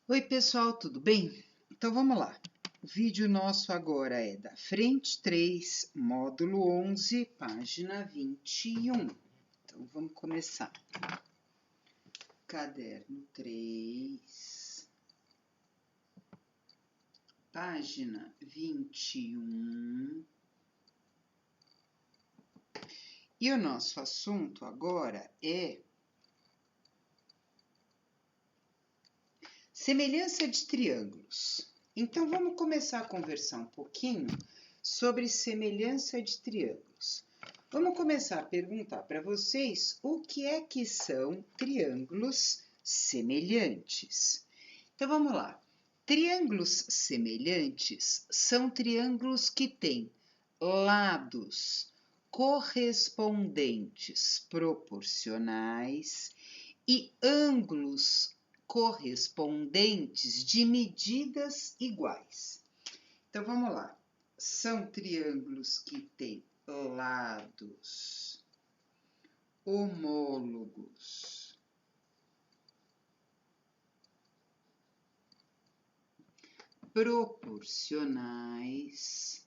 Oi, pessoal, tudo bem? Então vamos lá. O vídeo nosso agora é da frente 3, módulo 11, página 21. Então vamos começar. Caderno 3, página 21. E o nosso assunto agora é semelhança de triângulos. Então, vamos começar a conversar um pouquinho sobre semelhança de triângulos. Vamos começar a perguntar para vocês o que são triângulos semelhantes. Então, vamos lá. Triângulos semelhantes são triângulos que têm lados correspondentes proporcionais e ângulos correspondentes de medidas iguais. Então, vamos lá. São triângulos que têm lados homólogos proporcionais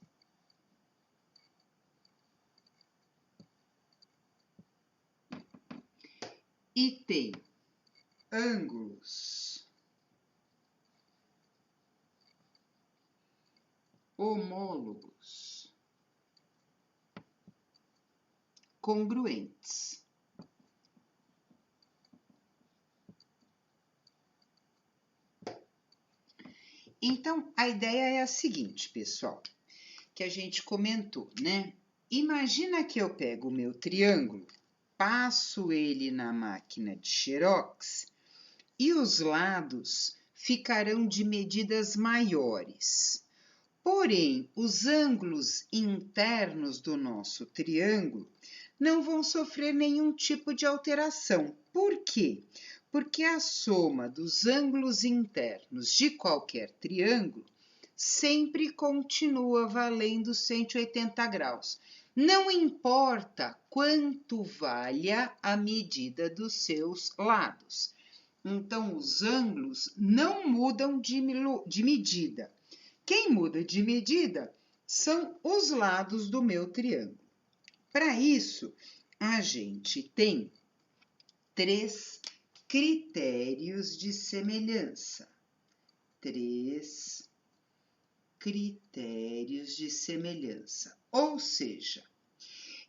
e têm ângulos homólogos congruentes. Então, a ideia é a seguinte, pessoal, que a gente comentou, né? Imagina que eu pego o meu triângulo, passo ele na máquina de Xerox e os lados ficarão de medidas maiores. Porém, os ângulos internos do nosso triângulo não vão sofrer nenhum tipo de alteração. Por quê? Porque a soma dos ângulos internos de qualquer triângulo sempre continua valendo 180 graus. Não importa quanto valha a medida dos seus lados. Então, os ângulos não mudam de medida. Quem muda de medida são os lados do meu triângulo. Para isso, a gente tem 3 critérios de semelhança. 3 critérios de semelhança. Ou seja,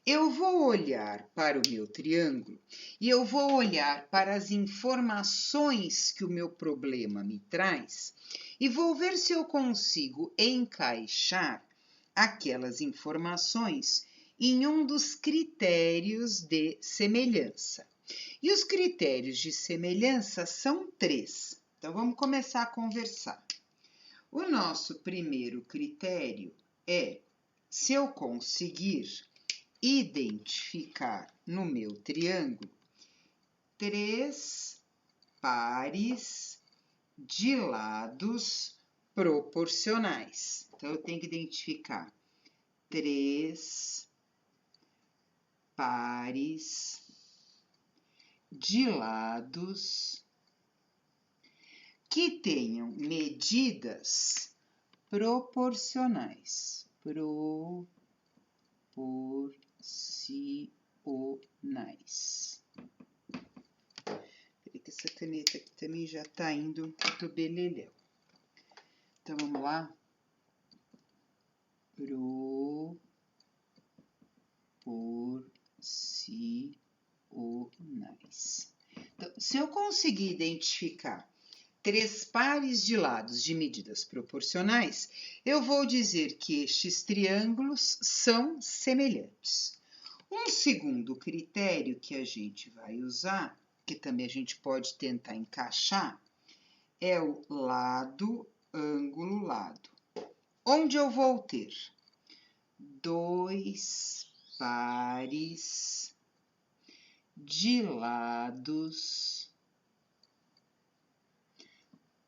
eu vou olhar para o meu triângulo e eu vou olhar para as informações que o meu problema me traz e vou ver se eu consigo encaixar aquelas informações em um dos critérios de semelhança. E os critérios de semelhança são 3. Então, vamos começar a conversar. O nosso primeiro critério é se eu conseguir identificar no meu triângulo 3 pares de lados proporcionais. Então, eu tenho que identificar 3 pares de lados que tenham medidas proporcionais. Peraí que essa caneta aqui também já tá indo pro beleléu. Então, vamos lá. Proporcionais. Então, se eu conseguir identificar 3 pares de lados de medidas proporcionais, eu vou dizer que estes triângulos são semelhantes. Um segundo critério que a gente vai usar, que também a gente pode tentar encaixar, é o lado, ângulo, lado. Onde eu vou ter 2 pares de lados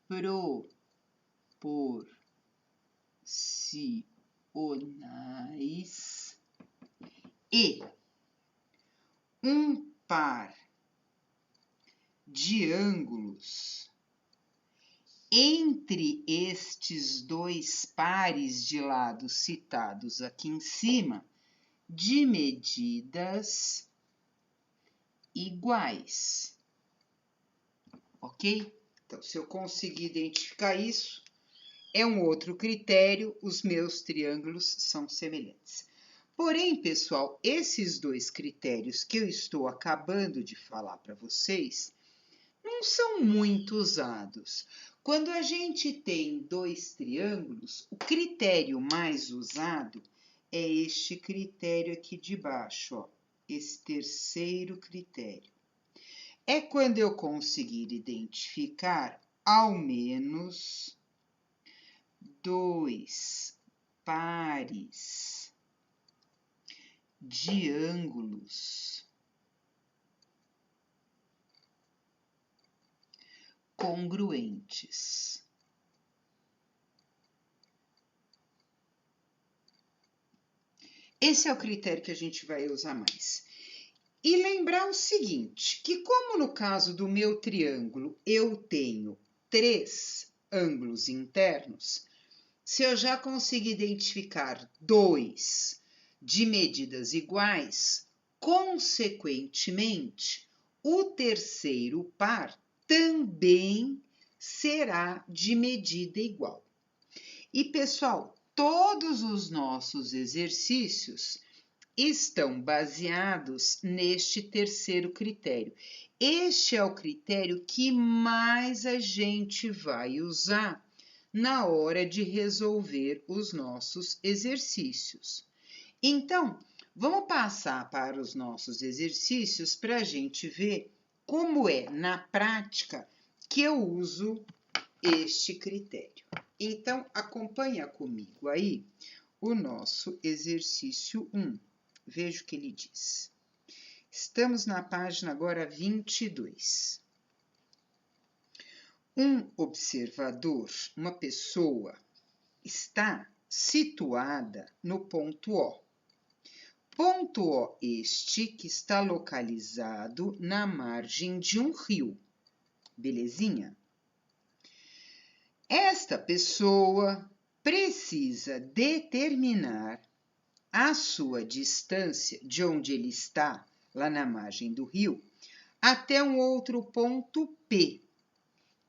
proporcionais e um par de ângulos entre estes dois pares de lados citados aqui em cima, de medidas iguais. Ok? Então, se eu conseguir identificar isso, é um outro critério, os meus triângulos são semelhantes. Porém, pessoal, esses dois critérios que eu estou acabando de falar para vocês não são muito usados. Quando a gente tem dois triângulos, o critério mais usado é este critério aqui de baixo, ó, esse terceiro critério. É quando eu conseguir identificar ao menos dois pares de ângulos congruentes. Esse é o critério que a gente vai usar mais. E lembrar o seguinte, que como no caso do meu triângulo eu tenho 3 ângulos internos, se eu já conseguir identificar 2 de medidas iguais, consequentemente, o terceiro par também será de medida igual. E, pessoal, todos os nossos exercícios estão baseados neste terceiro critério. Este é o critério que mais a gente vai usar na hora de resolver os nossos exercícios. Então, vamos passar para os nossos exercícios para a gente ver como é na prática que eu uso este critério. Então, acompanha comigo aí o nosso exercício 1. Veja o que ele diz. Estamos na página agora 22. Um observador, uma pessoa, está situada no ponto O. Ponto O este que está localizado na margem de um rio. Belezinha? Esta pessoa precisa determinar a sua distância de onde ele está, lá na margem do rio, até um outro ponto P,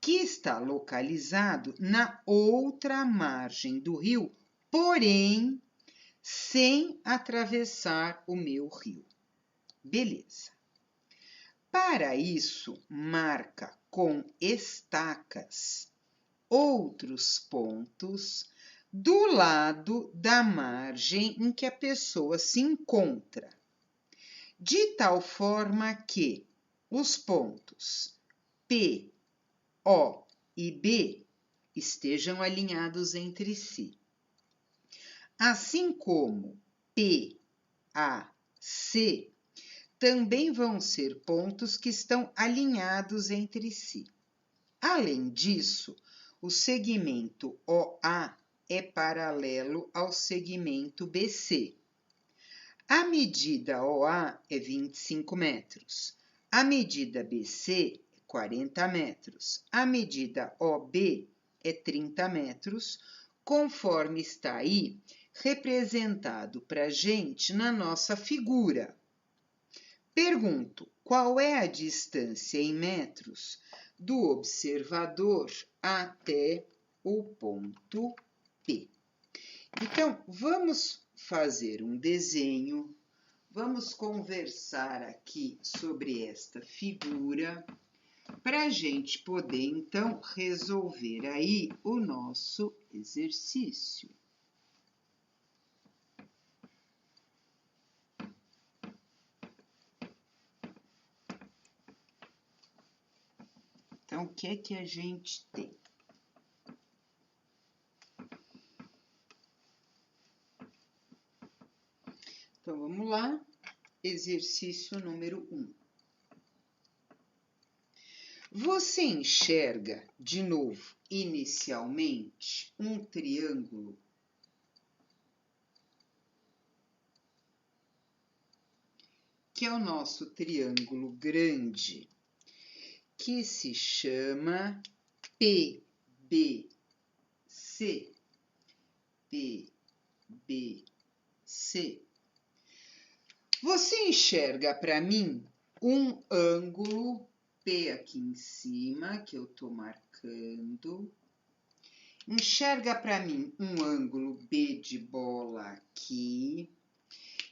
que está localizado na outra margem do rio, porém, sem atravessar o meu rio. Beleza. Para isso, marca com estacas outros pontos do lado da margem em que a pessoa se encontra, de tal forma que os pontos P, O e B estejam alinhados entre si. Assim como P, A, C também vão ser pontos que estão alinhados entre si. Além disso, o segmento OA é paralelo ao segmento BC. A medida OA é 25 metros, a medida BC é 40 metros, a medida OB é 30 metros, conforme está aí representado para a gente na nossa figura. Pergunto, qual é a distância em metros do observador até o ponto P? Então, vamos fazer um desenho, vamos conversar aqui sobre esta figura, para a gente poder, então, resolver aí o nosso exercício. Então, o que é que a gente tem? Então, vamos lá. Exercício número 1. Você enxerga, de novo, inicialmente, um triângulo que é o nosso triângulo grande, que se chama PBOC. C, P, B, C. Você enxerga para mim um ângulo P aqui em cima, que eu estou marcando. Enxerga para mim um ângulo B de bola aqui.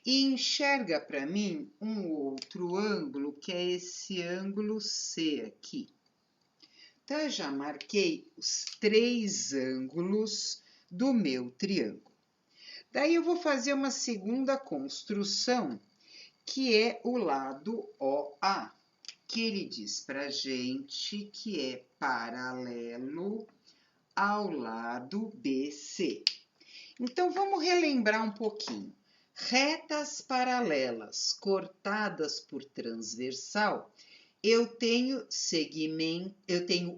E enxerga para mim um outro ângulo, que é esse ângulo C aqui. Então, eu já marquei os 3 ângulos do meu triângulo. Daí, eu vou fazer uma segunda construção, que é o lado OA, que ele diz para a gente que é paralelo ao lado BC. Então, vamos relembrar um pouquinho. Retas paralelas cortadas por transversal, eu tenho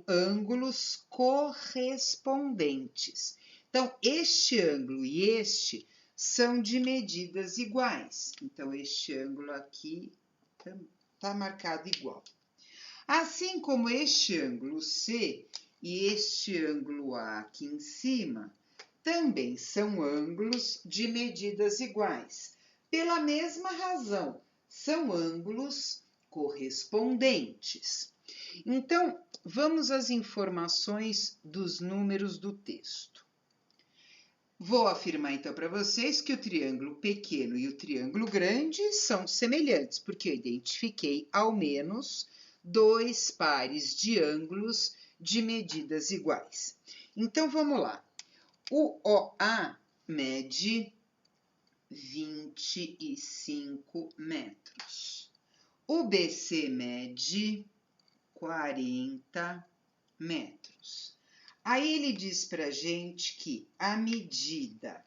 ângulos correspondentes. Então, este ângulo e este são de medidas iguais. Então, este ângulo aqui está marcado igual. Assim como este ângulo C e este ângulo A aqui em cima, também são ângulos de medidas iguais. Pela mesma razão, são ângulos correspondentes. Então, vamos às informações dos números do texto. Vou afirmar então para vocês que o triângulo pequeno e o triângulo grande são semelhantes, porque eu identifiquei ao menos 2 pares de ângulos de medidas iguais. Então, vamos lá. O OA mede 25 metros. O BC mede 40 metros. Aí ele diz para a gente que a medida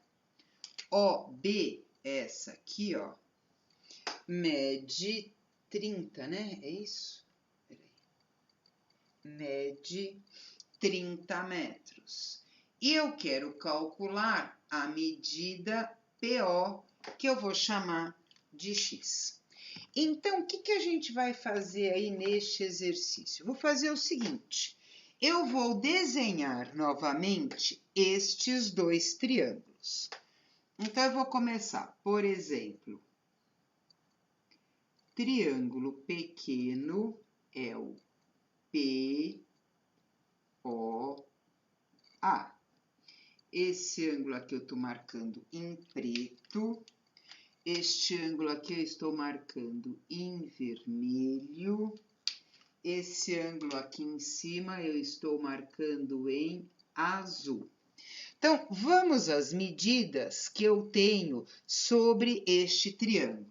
OB, essa aqui, ó, mede 30, né? É isso? Peraí. Mede 30 metros. E eu quero calcular a medida PO, que eu vou chamar de X. Então, o que a gente vai fazer aí neste exercício? Vou fazer o seguinte. Eu vou desenhar novamente estes 2 triângulos. Então, eu vou começar, por exemplo, triângulo pequeno é o POA. Esse ângulo aqui eu estou marcando em preto. Este ângulo aqui eu estou marcando em vermelho. Esse ângulo aqui em cima eu estou marcando em azul. Então, vamos às medidas que eu tenho sobre este triângulo.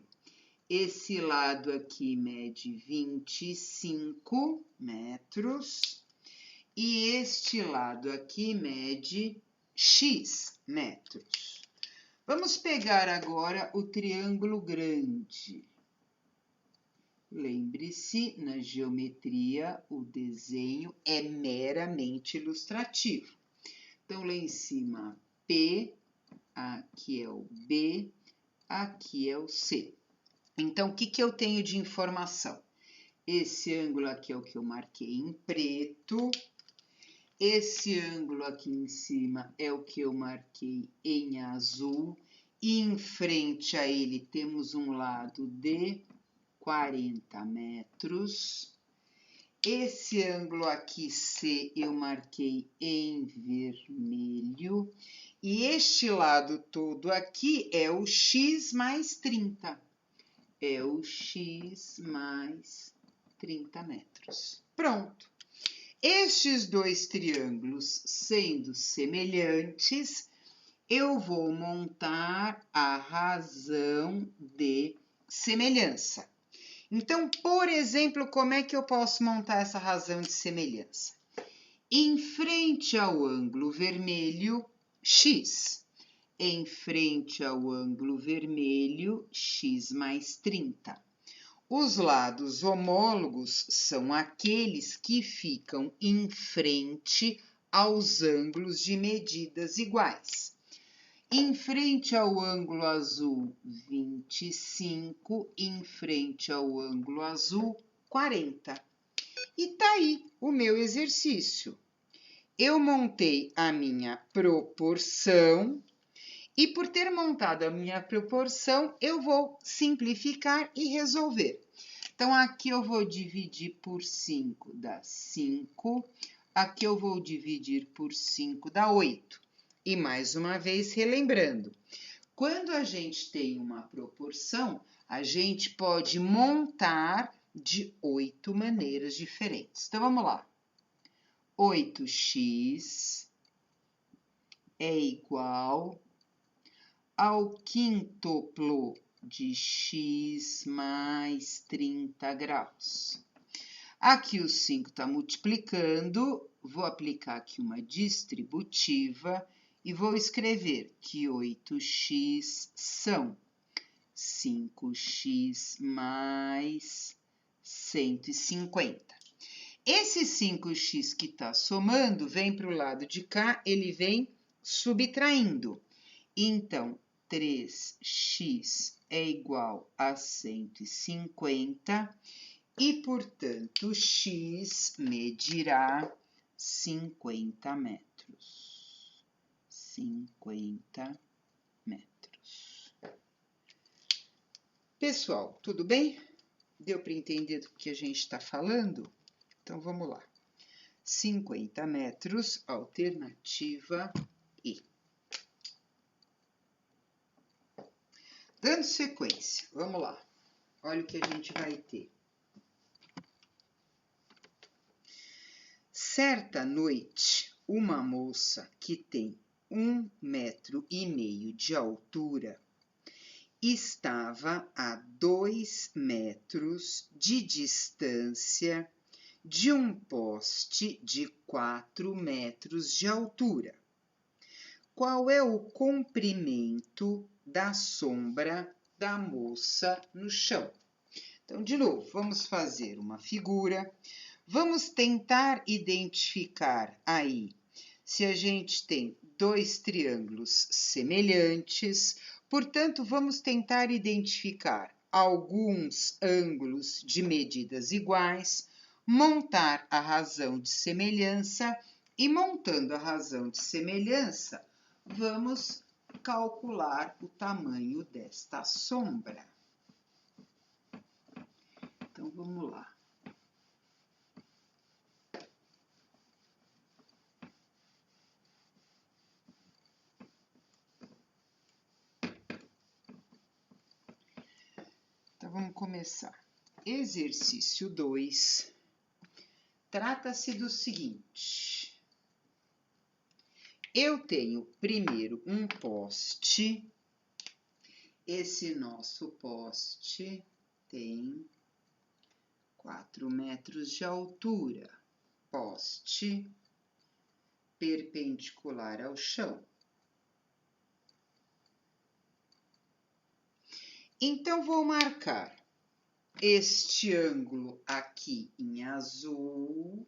Esse lado aqui mede 25 metros e este lado aqui mede X metros. Vamos pegar agora o triângulo grande. Lembre-se, na geometria, o desenho é meramente ilustrativo. Então, lá em cima, P, aqui é o B, aqui é o C. Então, o que eu tenho de informação? Esse ângulo aqui é o que eu marquei em preto. Esse ângulo aqui em cima é o que eu marquei em azul. E em frente a ele temos um lado de 40 metros. Esse ângulo aqui, C, eu marquei em vermelho. E este lado todo aqui é o X mais 30. É o X mais 30 metros. Pronto. Estes 2 triângulos sendo semelhantes, eu vou montar a razão de semelhança. Então, por exemplo, como é que eu posso montar essa razão de semelhança? Em frente ao ângulo vermelho, X. Em frente ao ângulo vermelho, X mais 30. Os lados homólogos são aqueles que ficam em frente aos ângulos de medidas iguais. Em frente ao ângulo azul, 25, em frente ao ângulo azul, 40. E tá aí o meu exercício. eu montei a minha proporção e por ter montado a minha proporção, eu vou simplificar e resolver. Então, aqui eu vou dividir por 5, dá 5. Aqui eu vou dividir por 5, dá 8. E mais uma vez, relembrando, quando a gente tem uma proporção, a gente pode montar de 8 maneiras diferentes. Então, vamos lá. 8x é igual ao quíntuplo de x mais 30 graus. Aqui o 5 está multiplicando, vou aplicar aqui uma distributiva e vou escrever que 8x são 5x mais 150. Esse 5x que está somando vem para o lado de cá, ele vem subtraindo. Então, 3x é igual a 150 e, portanto, x medirá 50 metros. 50 metros. Pessoal, tudo bem? Deu para entender do que a gente está falando? Então, vamos lá. 50 metros, alternativa E. Dando sequência, vamos lá. Olha o que a gente vai ter. Certa noite, uma moça que tem 1,5 metro de altura estava a 2 metros de distância de um poste de 4 metros de altura. Qual é o comprimento da sombra da moça no chão? Então, de novo, vamos fazer uma figura. Vamos tentar identificar aí se a gente tem dois triângulos semelhantes. Portanto, vamos tentar identificar alguns ângulos de medidas iguais, montar a razão de semelhança e, montando a razão de semelhança, vamos calcular o tamanho desta sombra. Então, vamos lá. Então, vamos começar. Exercício 2. Trata-se do seguinte. Eu tenho primeiro um poste. Esse nosso poste tem 4 metros de altura. Poste perpendicular ao chão. Então, vou marcar este ângulo aqui em azul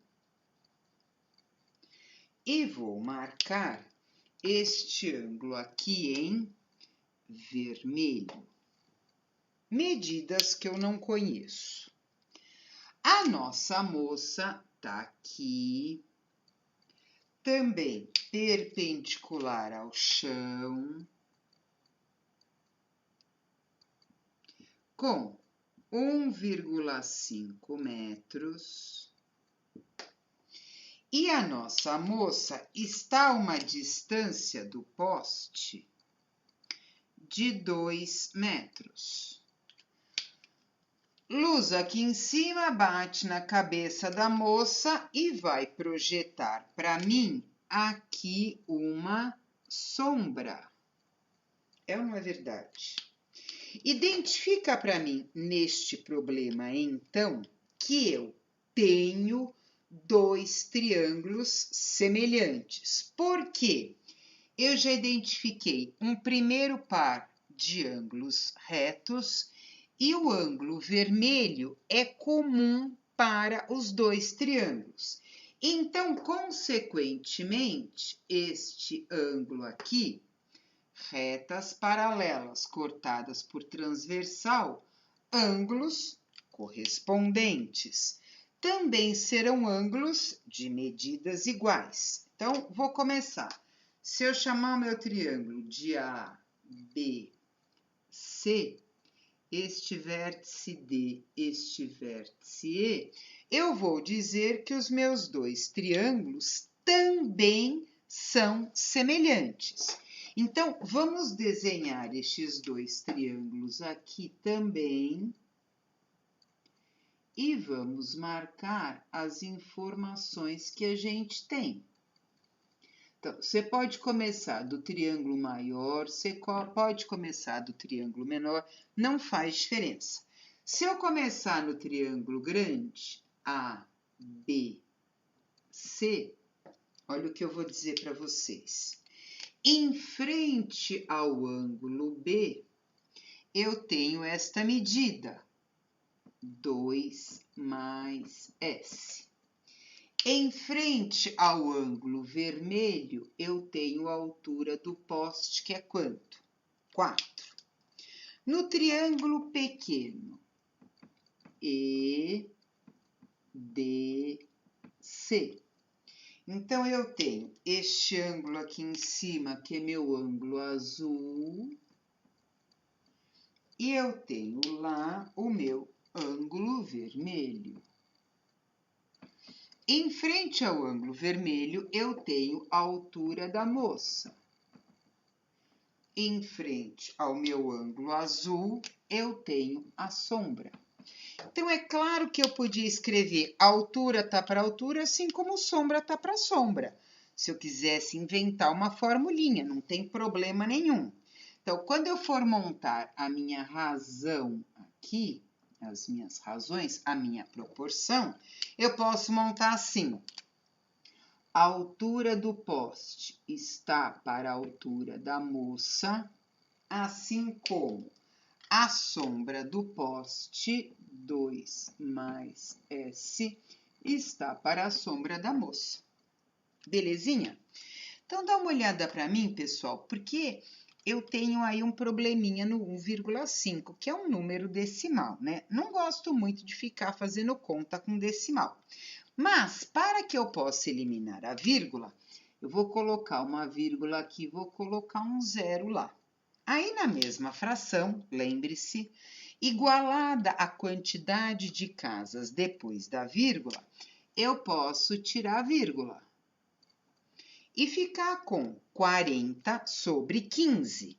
e vou marcar este ângulo aqui em vermelho. Medidas que eu não conheço. A nossa moça está aqui, também perpendicular ao chão, com 1,5 metros. E a nossa moça está a uma distância do poste de 2 metros. Luz aqui em cima bate na cabeça da moça e vai projetar para mim aqui uma sombra. É ou não é verdade? Identifica para mim neste problema, então, que eu tenho dois triângulos semelhantes. Por quê? Eu já identifiquei um primeiro par de ângulos retos e o ângulo vermelho é comum para os dois triângulos. Então, consequentemente, este ângulo aqui, retas paralelas cortadas por transversal, ângulos correspondentes, também serão ângulos de medidas iguais. Então, vou começar. Se eu chamar o meu triângulo de ABC, este vértice D, este vértice E, eu vou dizer que os meus dois triângulos também são semelhantes. Então, vamos desenhar estes dois triângulos aqui também e vamos marcar as informações que a gente tem. Então, você pode começar do triângulo maior, você pode começar do triângulo menor, não faz diferença. Se eu começar no triângulo grande, A, B, C, olha o que eu vou dizer para vocês. Em frente ao ângulo B, eu tenho esta medida, 2 mais S. Em frente ao ângulo vermelho, eu tenho a altura do poste, que é quanto? 4. No triângulo pequeno, EDC, então eu tenho este ângulo aqui em cima, que é meu ângulo azul, e eu tenho lá o meu ângulo vermelho. Em frente ao ângulo vermelho, eu tenho a altura da moça. Em frente ao meu ângulo azul, eu tenho a sombra. Então, é claro que eu podia escrever altura tá para altura, assim como sombra tá para sombra. Se eu quisesse inventar uma formulinha, não tem problema nenhum. Então, quando eu for montar a minha razão aqui, as minhas razões, a minha proporção, eu posso montar assim. A altura do poste está para a altura da moça, assim como a sombra do poste, 2 mais S, está para a sombra da moça. Belezinha? Então, dá uma olhada para mim, pessoal, porque eu tenho aí um probleminha no 1,5, que é um número decimal, né? Não gosto muito de ficar fazendo conta com decimal. Mas, para que eu possa eliminar a vírgula, eu vou colocar uma vírgula aqui, vou colocar um zero lá. Aí, na mesma fração, lembre-se, igualada a quantidade de casas depois da vírgula, eu posso tirar a vírgula e ficar com 40 sobre 15.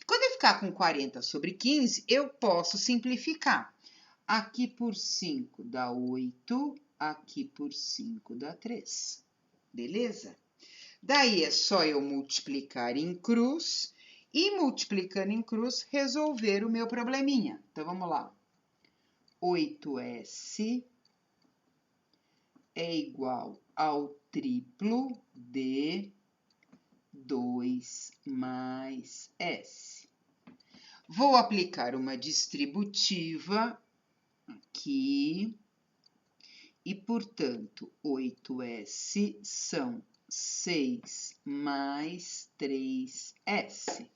Quando eu ficar com 40 sobre 15, eu posso simplificar. Aqui por 5 dá 8, aqui por 5 dá 3. Beleza? Daí é só eu multiplicar em cruz e, multiplicando em cruz, resolver o meu probleminha. Então, vamos lá. 8S é igual ao triplo de 2 mais S. Vou aplicar uma distributiva aqui e, portanto, 8S são 6 mais 3S.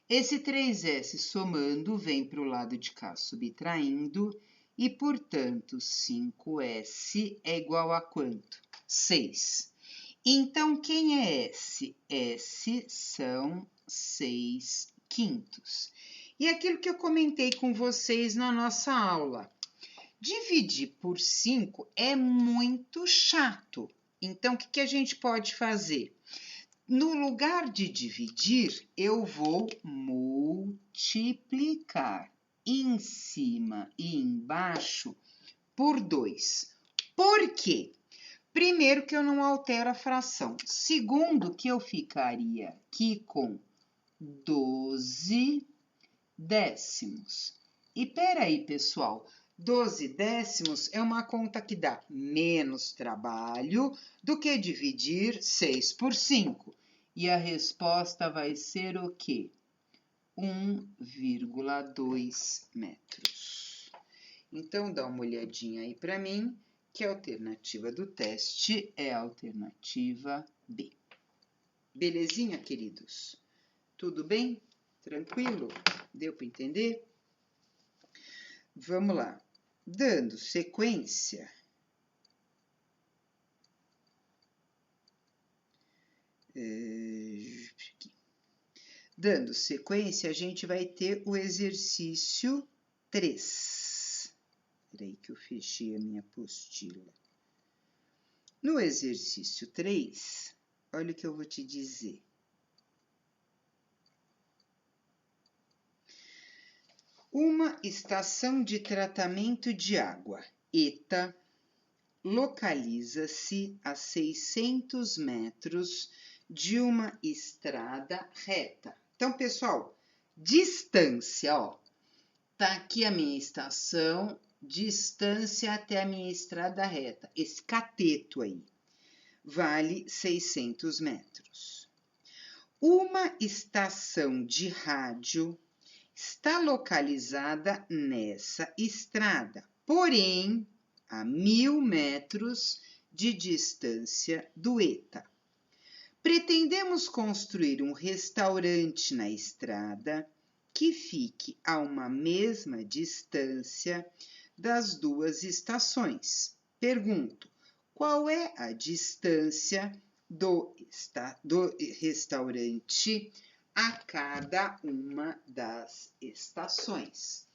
Esse 3S somando vem para o lado de cá subtraindo e, portanto, 5S é igual a quanto? 6. Então, quem é S? S são 6 quintos. E aquilo que eu comentei com vocês na nossa aula. Dividir por 5 é muito chato. Então, o que a gente pode fazer? No lugar de dividir, eu vou multiplicar em cima e embaixo por 2. Por quê? Primeiro, que eu não altero a fração. Segundo, que eu ficaria aqui com 12 décimos. E peraí, pessoal, 12 décimos é uma conta que dá menos trabalho do que dividir 6 por 5. E a resposta vai ser o quê? 1,2 metros. Então, dá uma olhadinha aí para mim, que a alternativa do teste é a alternativa B. Belezinha, queridos? Tudo bem? Tranquilo? Deu para entender? Vamos lá. Dando sequência, Aqui. Dando sequência, a gente vai ter o exercício 3. Espera aí que eu fechei a minha apostila. No exercício 3, olha o que eu vou te dizer. Uma estação de tratamento de água, ETA, localiza-se a 600 metros de uma estrada reta. Então, pessoal, distância, ó. Tá aqui a minha estação, distância até a minha estrada reta. Esse cateto aí vale 600 metros. Uma estação de rádio está localizada nessa estrada, porém, a 1000 metros de distância do ETA. Pretendemos construir um restaurante na estrada que fique a uma mesma distância das duas estações. Pergunto, qual é a distância do restaurante a cada uma das estações?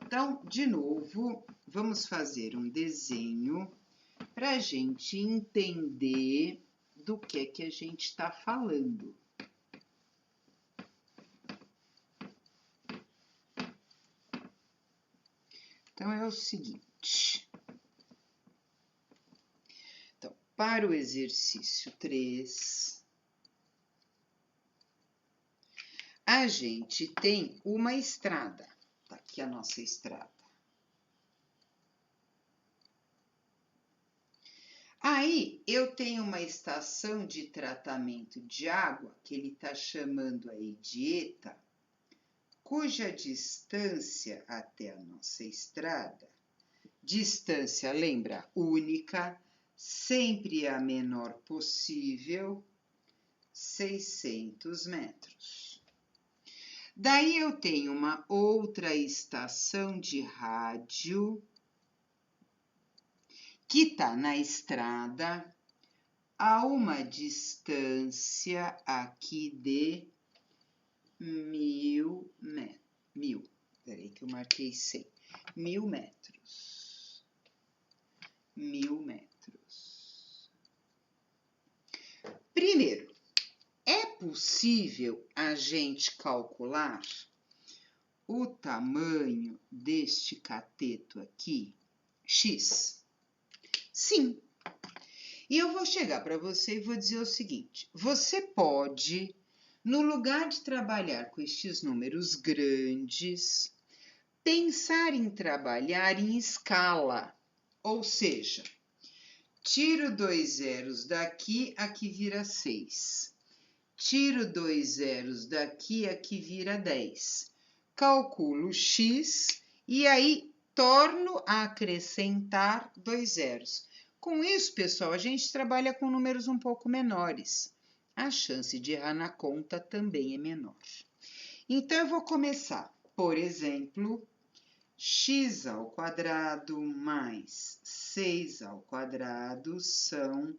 Então, de novo, vamos fazer um desenho para a gente entender do que a gente está falando. Então, é o seguinte. Então, para o exercício 3, a gente tem uma estrada. Tá aqui a nossa estrada. Aí, eu tenho uma estação de tratamento de água, que ele está chamando aí de ETA, cuja distância até a nossa estrada, distância, lembra, única, sempre a menor possível, 600 metros. Daí eu tenho uma outra estação de rádio que está na estrada a uma distância aqui de 1000 metros. Peraí que eu marquei 100. 1000 metros. 1000 metros. Primeiro, é possível a gente calcular o tamanho deste cateto aqui, X? Sim. E eu vou chegar para você e vou dizer o seguinte: você pode, no lugar de trabalhar com estes números grandes, pensar em trabalhar em escala, ou seja, tiro 2 zeros daqui, aqui vira 6. Tiro 2 zeros daqui, aqui vira 10. Calculo x e aí torno a acrescentar 2 zeros. Com isso, pessoal, a gente trabalha com números um pouco menores. A chance de errar na conta também é menor. Então, eu vou começar, por exemplo, x ao quadrado mais 6 ao quadrado são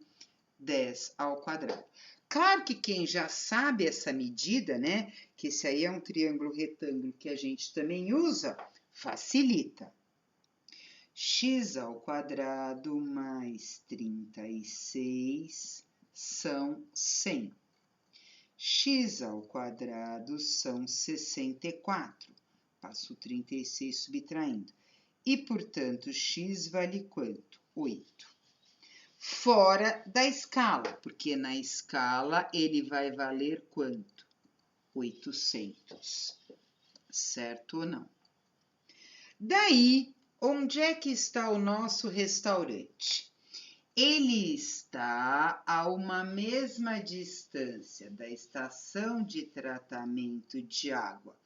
10 ao quadrado. Claro que quem já sabe essa medida, né, que esse aí é um triângulo retângulo que a gente também usa, facilita. X ao quadrado mais 36 são 100. X ao quadrado são 64. Passo 36 subtraindo. E, portanto, x vale quanto? 8. Fora da escala, porque na escala ele vai valer quanto? 800. Certo ou não? Daí, onde é que está o nosso restaurante? Ele está a uma mesma distância da estação de tratamento de água.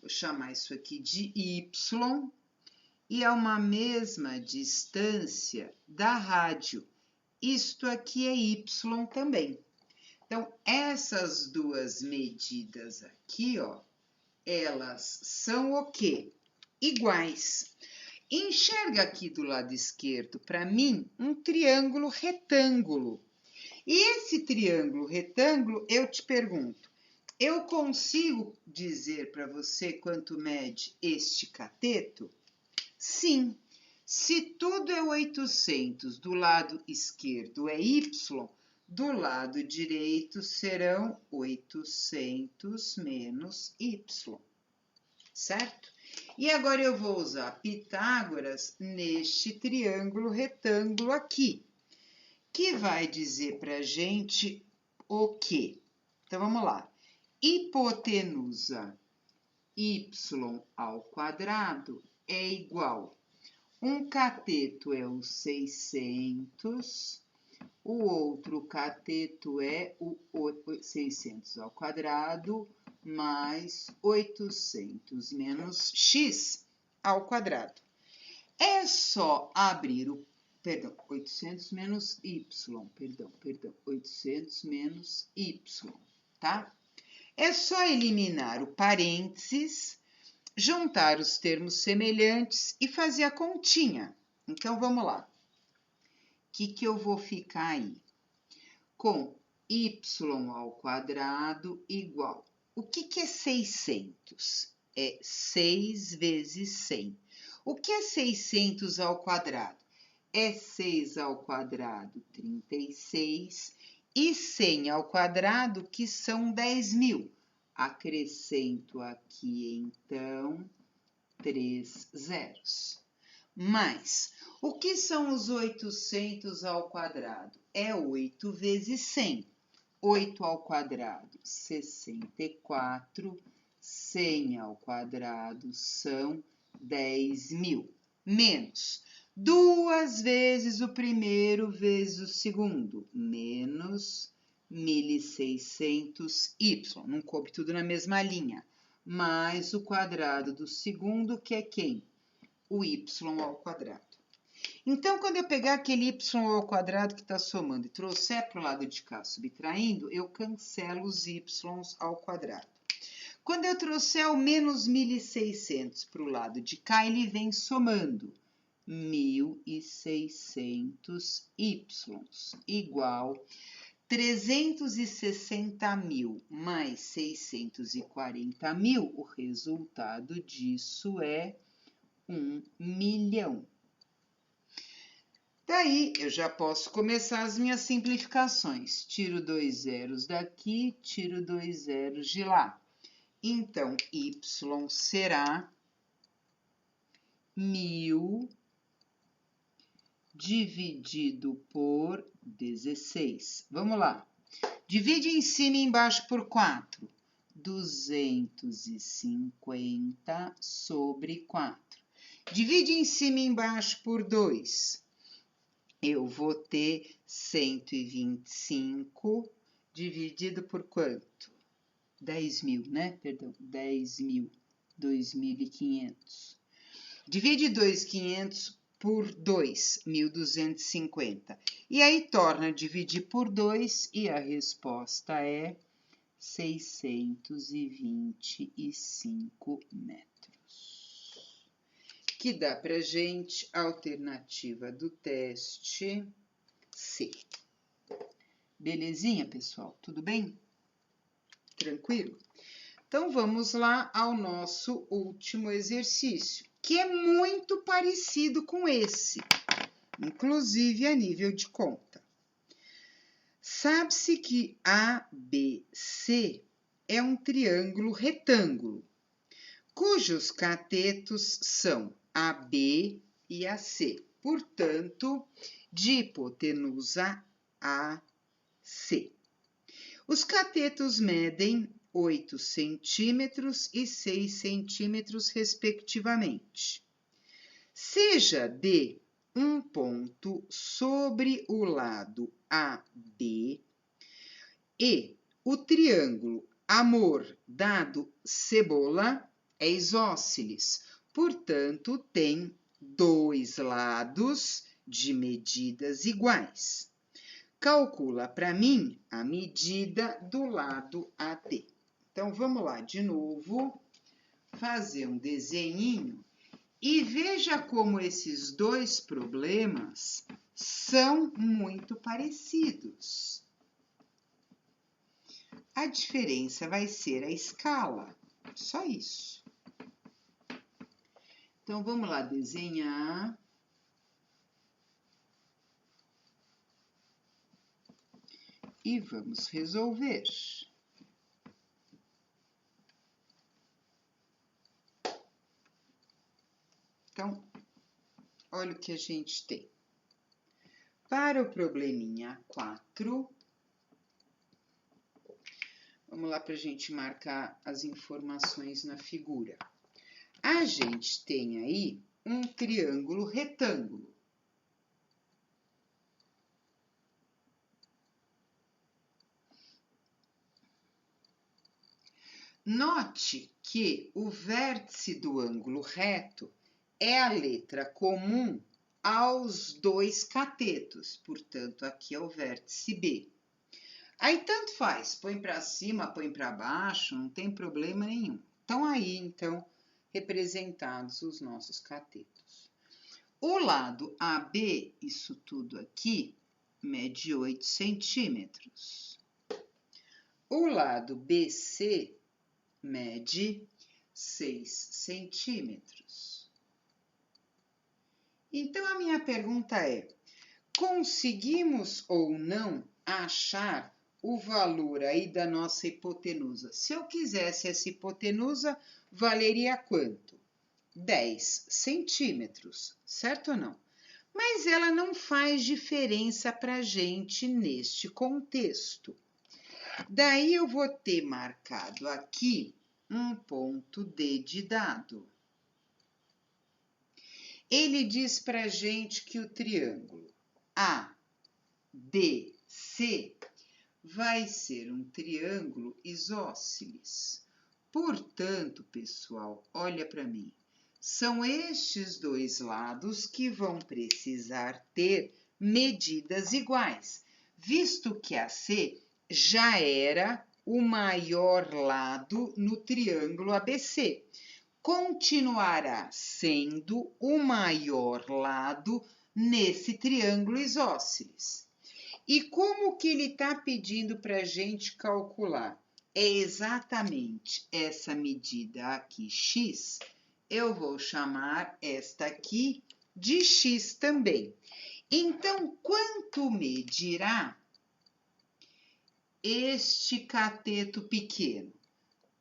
Vou chamar isso aqui de Y. E a uma mesma distância da rádio. Isto aqui é Y também. Então, essas duas medidas aqui, ó, elas são o quê? Iguais. Enxerga aqui do lado esquerdo, para mim, um triângulo retângulo. E esse triângulo retângulo, eu te pergunto, eu consigo dizer para você quanto mede este cateto? Sim. Se tudo é 800, do lado esquerdo é y, do lado direito serão 800 menos y, certo? E agora eu vou usar Pitágoras neste triângulo retângulo aqui, que vai dizer para a gente o quê? Então, vamos lá. Hipotenusa y ao quadrado é igual. Um cateto é o 600, o outro cateto é o 600 ao quadrado, mais 800 menos x ao quadrado. É só abrir o... 800 menos y, 800 menos y, tá? É só eliminar o parênteses, juntar os termos semelhantes e fazer a continha. Então, vamos lá. O que eu vou ficar aí? Com y ao quadrado igual. O que é 600? É 6 vezes 100. O que é 600 ao quadrado? É 6 ao quadrado, 36, e 100 ao quadrado, que são 10.000. Acrescento aqui, então, 3 zeros. Mas, o que são os 800 ao quadrado? É 8 vezes 100. 8 ao quadrado, 64. 100 ao quadrado são 10.000. Menos 2 vezes o primeiro vezes o segundo, menos 1.600y. Não coube tudo na mesma linha. Mais o quadrado do segundo, que é quem? O y ao quadrado. Então, quando eu pegar aquele y ao quadrado que está somando e trouxer para o lado de cá subtraindo, eu cancelo os y ao quadrado. Quando eu trouxer o menos 1.600 para o lado de cá, ele vem somando 1.600y igual 360.000 mais 640.000. O resultado disso é 1 milhão. Daí, eu já posso começar as minhas simplificações. Tiro 2 zeros daqui, tiro 2 zeros de lá. Então, y será 1.000 dividido por 16. Vamos lá. Divide em cima e embaixo por 4. 250 sobre 4. Divide em cima e embaixo por 2. Eu vou ter 125 dividido por quanto? 10.000, né? Perdão, 10.000, 2.500. Divide 2.500 por 2, 1.250. E aí torna dividir por 2 e a resposta é 625 metros. Que dá pra gente a alternativa do teste C. Belezinha, pessoal? Tudo bem? Tranquilo? Então, vamos lá ao nosso último exercício, que é muito parecido com esse, inclusive a nível de conta. Sabe-se que ABC é um triângulo retângulo, cujos catetos são AB e AC, portanto, de hipotenusa AC. Os catetos medem 8 centímetros e 6 centímetros, respectivamente. Seja D um ponto sobre o lado AB e o triângulo amor dado cebola é isósceles, portanto, tem 2 lados de medidas iguais. Calcula para mim a medida do lado AD. Então, vamos lá de novo, fazer um desenhinho e veja como esses dois problemas são muito parecidos. a diferença vai ser a escala. Só isso. Então, vamos lá desenhar. E vamos resolver. Então, olha o que a gente tem. Para o probleminha 4, vamos lá para a gente marcar as informações na figura. A gente tem aí um triângulo retângulo. Note que o vértice do ângulo reto é a letra comum aos dois catetos, portanto, aqui é o vértice B. Aí, tanto faz, põe para cima, põe para baixo, não tem problema nenhum. Então, aí, representados os nossos catetos. O lado AB, isso tudo aqui, mede 8 centímetros. O lado BC mede 6 centímetros. Então, a minha pergunta é, conseguimos ou não achar o valor aí da nossa hipotenusa? Se eu quisesse essa hipotenusa, valeria quanto? 10 centímetros, certo ou não? Mas ela não faz diferença para a gente neste contexto. Daí eu vou ter marcado aqui um ponto D de dado. Ele diz para a gente que o triângulo ADC vai ser um triângulo isósceles. Portanto, pessoal, olha para mim. São estes dois lados que vão precisar ter medidas iguais, visto que AC já era o maior lado no triângulo ABC. Continuará sendo o maior lado nesse triângulo isósceles. E como que ele está pedindo para a gente calcular? É exatamente essa medida aqui, x, eu vou chamar esta aqui de x também. Então, quanto medirá este cateto pequeno?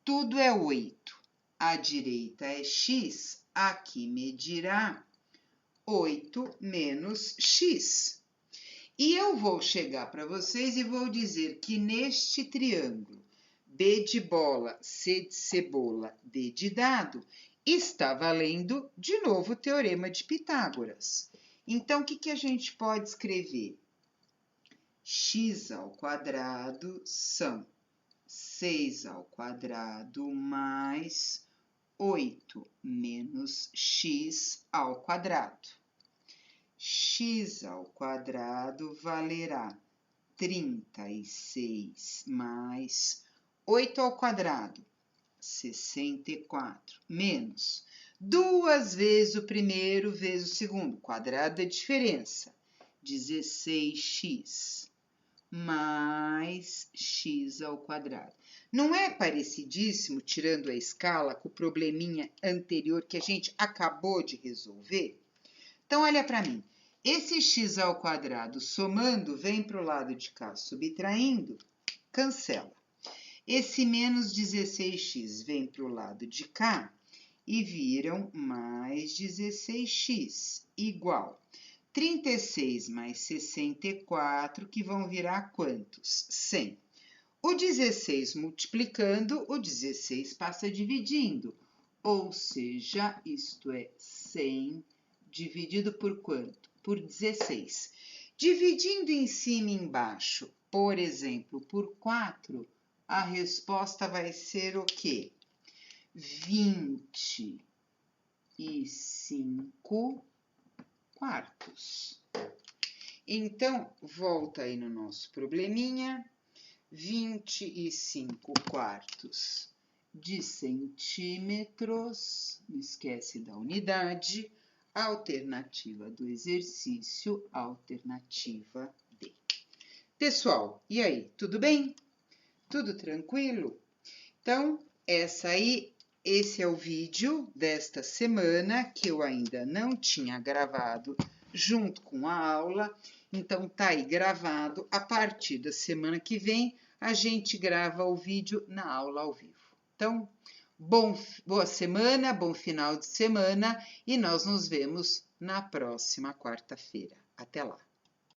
Tudo é 8. À direita é x, aqui medirá 8 menos x. E eu vou chegar para vocês e vou dizer que neste triângulo B de bola, C de cebola, D de dado, está valendo de novo o teorema de Pitágoras. Então, o que a gente pode escrever? X ao quadrado são 6 ao quadrado mais 8 menos x ao quadrado. X ao quadrado valerá 36 mais 8 ao quadrado, 64, menos 2 vezes o primeiro vezes o segundo, quadrado da diferença, 16x, mais x ao quadrado. Não é parecidíssimo, tirando a escala, com o probleminha anterior que a gente acabou de resolver? Então, olha para mim. Esse x ao quadrado somando vem para o lado de cá, subtraindo, cancela. Esse menos 16x vem para o lado de cá e viram mais 16x, igual 36 mais 64, que vão virar quantos? 100. O 16 multiplicando, o 16 passa dividindo, ou seja, isto é 100 dividido por quanto? Por 16. Dividindo em cima e embaixo, por exemplo, por 4, a resposta vai ser o quê? 25 quartos. Então, volta aí no nosso probleminha. 25 quartos de centímetros, não esquece da unidade, alternativa do exercício, alternativa D. Pessoal, e aí, tudo bem? Tudo tranquilo? Então, esse é o vídeo desta semana que eu ainda não tinha gravado junto com a aula. Então, tá aí gravado. A partir da semana que vem, a gente grava o vídeo na aula ao vivo. Então, boa semana, bom final de semana e nós nos vemos na próxima quarta-feira. Até lá!